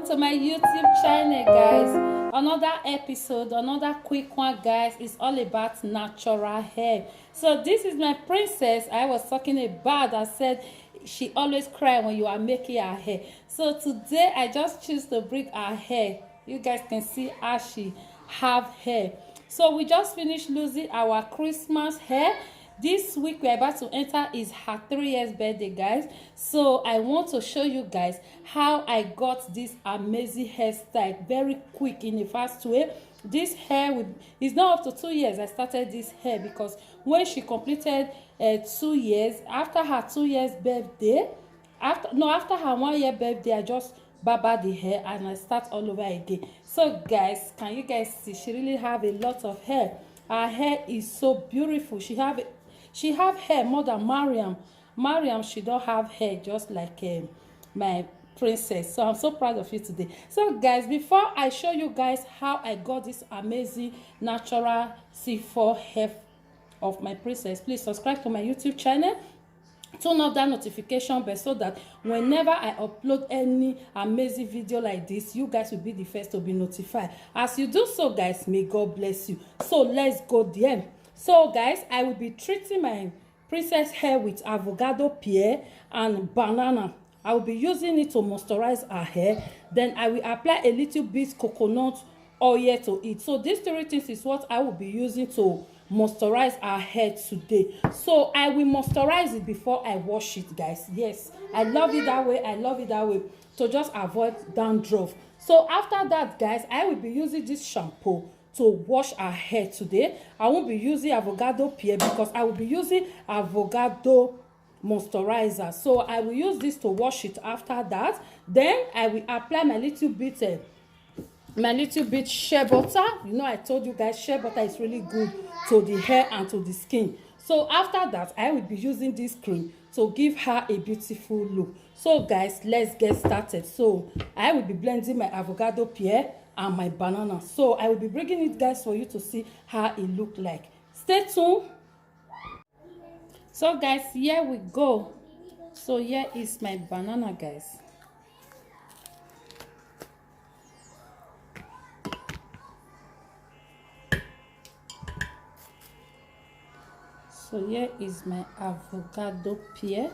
to my YouTube channel, guys. Another episode, another quick one, guys. It's all about natural hair. So this is my princess I was talking about. I said she always cry when you are making her hair. So today I just choose to bring her hair. You guys can see how she have hair. So we just finished losing our Christmas hair. This week we're about to enter is her 3 years birthday, guys. So I want to show you guys how I got this amazing hairstyle very quick in the fast way. This hair is now up to 2 years. I started this hair because when she completed 2 years, after her 2 years birthday, after her 1 year birthday, I just barber the hair and I start all over again. So guys, can you guys see she really have a lot of hair? Her hair is so beautiful. She have hair more than Mariam. She don't have hair just like my princess. So I'm so proud of you today. So guys, before I show you guys how I got this amazing natural C4 hair of my princess, please subscribe to my YouTube channel. Turn on that notification bell so that whenever I upload any amazing video like this, you guys will be the first to be notified. As you do so, guys, may God bless you. So let's go there. So guys, I will be treating my princess hair with avocado pear and banana. I will be using it to moisturize her hair. Then I will apply a little bit coconut oil to it. So these 3 things is what I will be using to moisturize our hair today. So I will moisturize it before I wash it, guys. Yes, I love it that way. I love it that way to just avoid dandruff. So after that, guys, I will be using this shampoo to wash our hair today. I won't be using avocado pear because I will be using avocado moisturizer. So I will use this to wash it after that. Then I will apply my little bit shea butter. You know, I told you guys shea butter is really good to the hair and to the skin. So after that, I will be using this cream to give her a beautiful look. So guys, let's get started. So I will be blending my avocado pear and my banana. So I will be bringing it, guys, for you to see how it look like. Stay tuned. So guys, here we go. So here is my banana, guys. So here is my avocado pear.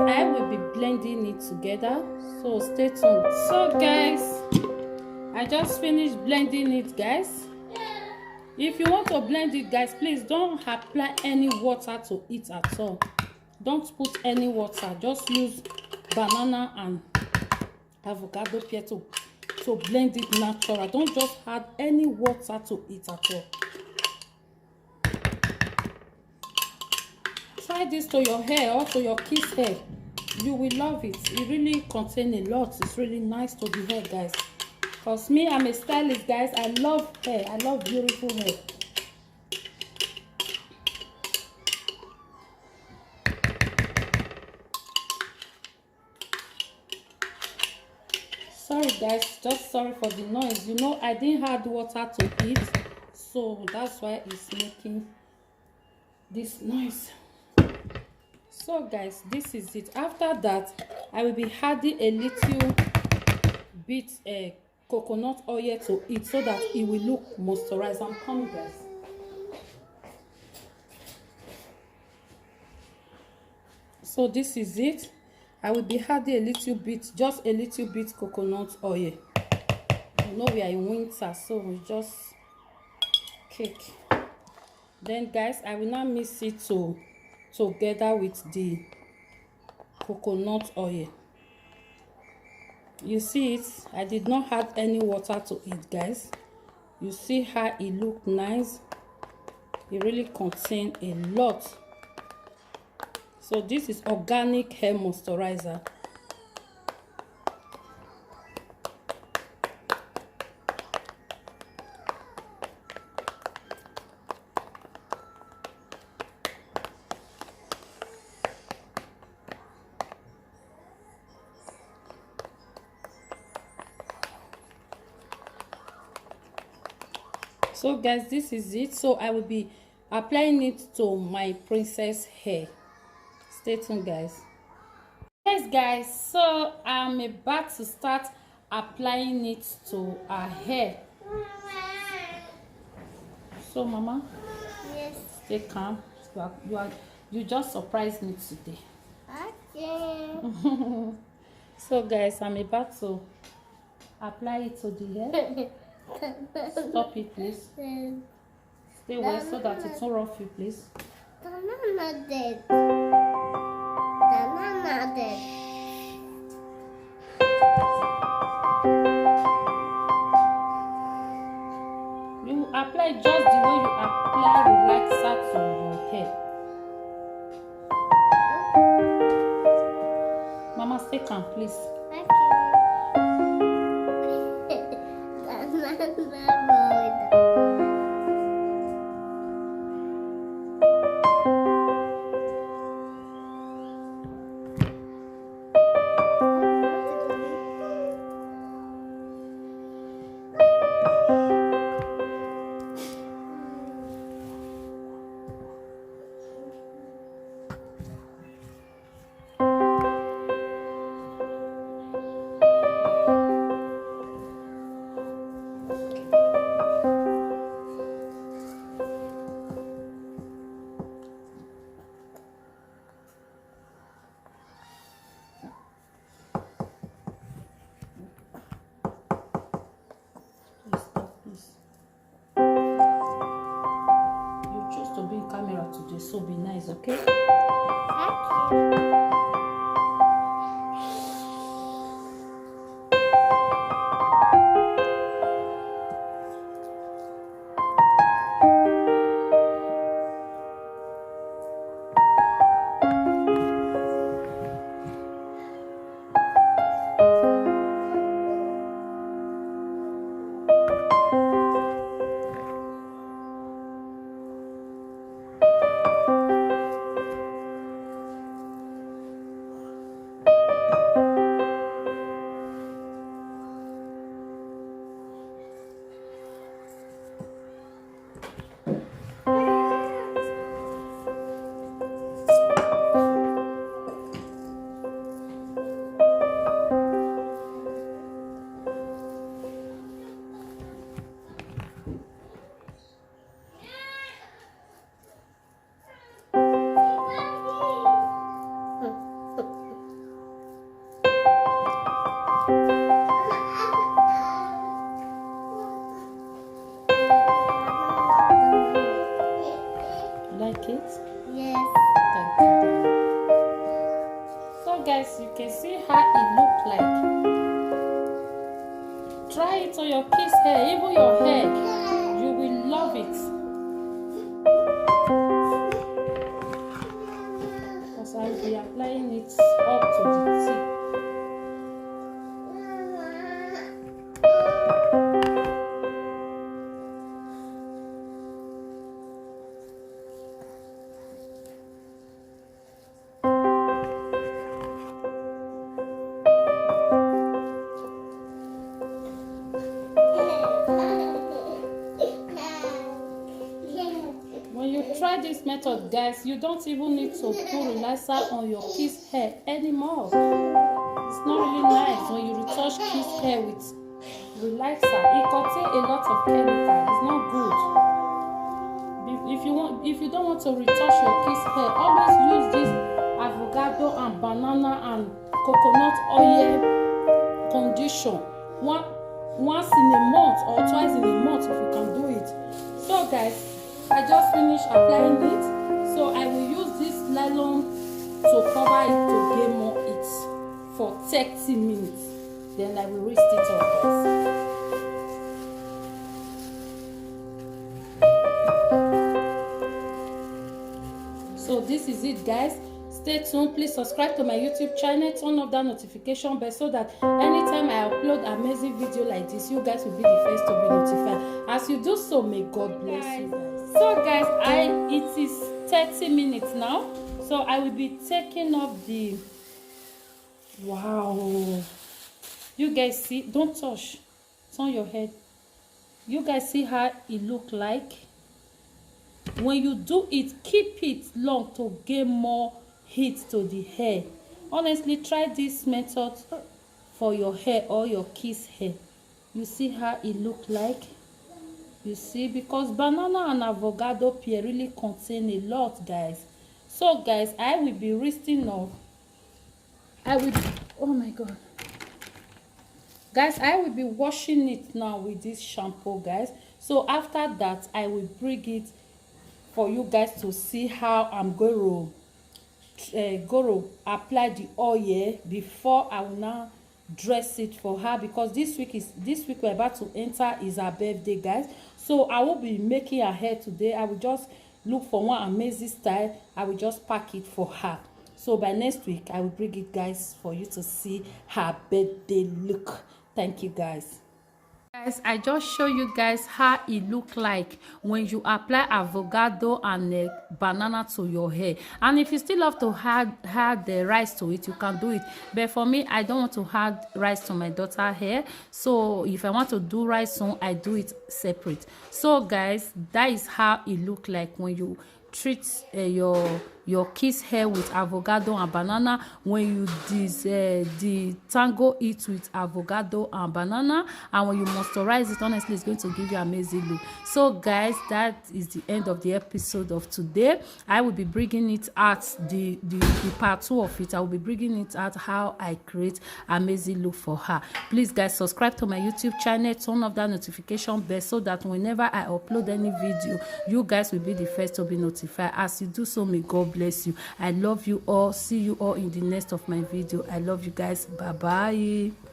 I will be blending it together, so stay tuned. So guys, I just finished blending it, guys. If you want to blend it, guys, please don't apply any water to it at all. Don't put any water, just use banana and avocado pear to blend it natural. Don't just add any water to it at all. Try this to your hair or to your kids' hair. You will love it. It really contains a lot. It's really nice to the hair, guys. Because me, I'm a stylist, guys. I love hair. I love beautiful hair. Sorry, guys. Just sorry for the noise. You know, I didn't add water to it. So that's why it's making this noise. So guys, this is it. After that, I will be adding a little bit coconut oil to it so that it will look moisturized. I'm coming, guys. So this is it. I will be adding a little bit, just a little bit coconut oil. You know we are in winter, so we just cake. Then guys, I will now mix it together with the coconut oil. You see it, I did not add any water to it, guys. You see how it look nice. It really contains a lot. So this is organic hair moisturizer. So guys, this is it. So I will be applying it to my princess hair. Stay tuned, guys. Yes guys, so I'm about to start applying it to her hair. So mama, Yes. stay calm. You just surprised me today. Okay. So guys, I'm about to apply it to the hair. Stop it, please. Stay away so that it won't rough you, please. Banana dead. Banana dead. You apply just the way you apply relaxer to your hair. Mama, stay calm, please. Okay. Banana road. Please stop, please. You choose to be in camera today, so be nice, okay? Okay. Like it? Yes. Thank you. So guys, you can see how it look like. Try it on your kids' hair, even your hair. You will love it. Because I will be applying it up to the tip. When you try this method, guys, you don't even need to put relaxer on your kids' hair anymore. It's not really nice when you retouch kids' hair with relaxer. It contains a lot of chemical. It's not good. If you don't want to retouch your kids' hair, always use this avocado and banana and coconut oil condition once in a month or twice in a month if you can do it. So guys, I just finished applying it, so I will use this nylon to cover it to get more heat for 30 minutes. Then I will rest it up, guys. So this is it, guys. Stay tuned. Please subscribe to my YouTube channel, turn off that notification bell so that anytime I upload amazing video like this, you guys will be the first to be notified. As you do so, may God bless you guys. So guys, it is 30 minutes now, so I will be taking off the, wow, you guys see, don't touch, turn your head. You guys see how it look like? When you do it, keep it long to get more heat to the hair. Honestly, try this method for your hair or your kids hair. You see how it look like? You see, because banana and avocado pear really contain a lot, guys. So guys, I will be rinsing off. Oh my god, guys, I will be washing it now with this shampoo, guys. So after that, I will bring it for you guys to see how I'm going to apply the oil before I will now dress it for her, because this week we're about to enter is her birthday, guys. So I will be making her hair today. I will just look for one amazing style. I will just pack it for her. So by next week I will bring it, guys, for you to see her birthday look. Thank you, guys. Guys, I just show you guys how it look like when you apply avocado and banana to your hair. And if you still love to add the rice to it, you can do it. But for me, I don't want to add rice to my daughter hair. So if I want to do rice soon, I do it separate. So guys, that is how it look like when you treat your kids hair with avocado and banana. When you detangle it with avocado and banana, and when you moisturize it, honestly, it's going to give you amazing look. So guys, that is the end of the episode of today. I will be bringing it out, the part 2 of it. I will be bringing it out how I create amazing look for her. Please guys, subscribe to my YouTube channel, turn off that notification bell so that whenever I upload any video, you guys will be the first to be notified. As you do so, may God bless you. I love you all. See you all in the next of my video. I love you guys. Bye bye.